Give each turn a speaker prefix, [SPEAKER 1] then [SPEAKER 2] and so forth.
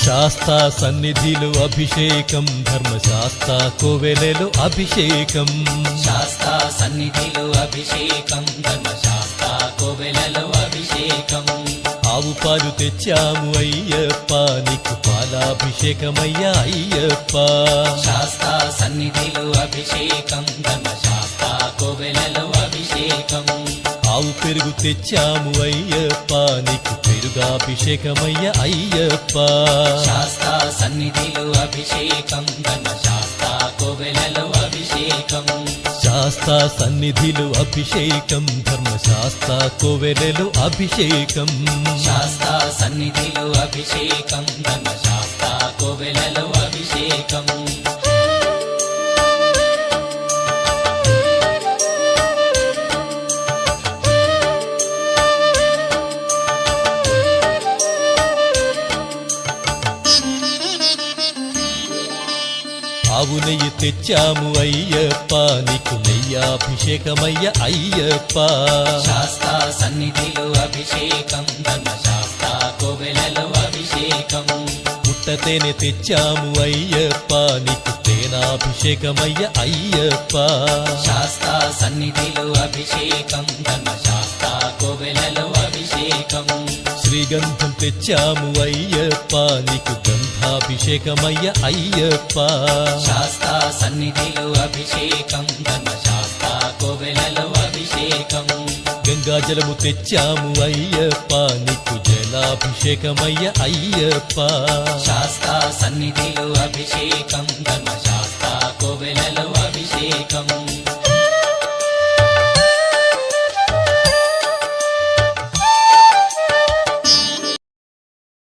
[SPEAKER 1] శాస్తా సన్నిధిలో అభిషేకం ధర్మశాస్త్ర కోవెలలో అభిషేకం
[SPEAKER 2] శాస్తా సన్నిధిలో అభిషేకం ధర్మశాస్త్ర కోవెలలో అభిషేకం
[SPEAKER 1] ఆవు పాలు తెచ్చాము అయ్యప్ప నీకు పాలాభిషేకమయ్యా అయ్యప్ప
[SPEAKER 2] శాస్తా సన్నిధిలో అభిషేకం ధర్మశాస్త్ర కోవెలలో అభిషేకం
[SPEAKER 1] ఆవు పెరుగు తెచ్చాము అయ్యప్ప నీకు పెరుగాభిషేకమయ్యా అయ్యప్ప
[SPEAKER 2] శాస్తా సన్నిధిలో అభిషేకం ధర్మశాస్త్ర కోవెలలో అభిషేకం
[SPEAKER 1] శాస్తా సన్నిధిలో అభిషేకం ధర్మశాస్త్ర కోవెలలో అభిషేకం
[SPEAKER 2] శాస్తా సన్నిధిలో అభిషేకం ధర్మశాస్త్ర కోవెలలో అభిషేకం
[SPEAKER 1] ఆవు నెయ్యి తెచ్చాము అయ్యప్ప నీకు నెయ్యాభిషేకమయ్య అయ్యప్ప
[SPEAKER 2] శాస్తా సన్నిధిలో అభిషేకం ధర్మశాస్త్ర కోవెలలో అభిషేకం
[SPEAKER 1] పుట్టతేనె తెచ్చాము అయ్యప్ప నీకు తేనాభిషేకమయ్య అయ్యప్ప
[SPEAKER 2] శాస్తా సన్నిధిలో అభిషేకం ధర్మశాస్త్ర కోవెలలో అభిషేకం
[SPEAKER 1] శ్రీగంధం తెచ్చాము అయ్యప్ప నీకు గంధాభిషేకమయ్య అయ్యప్ప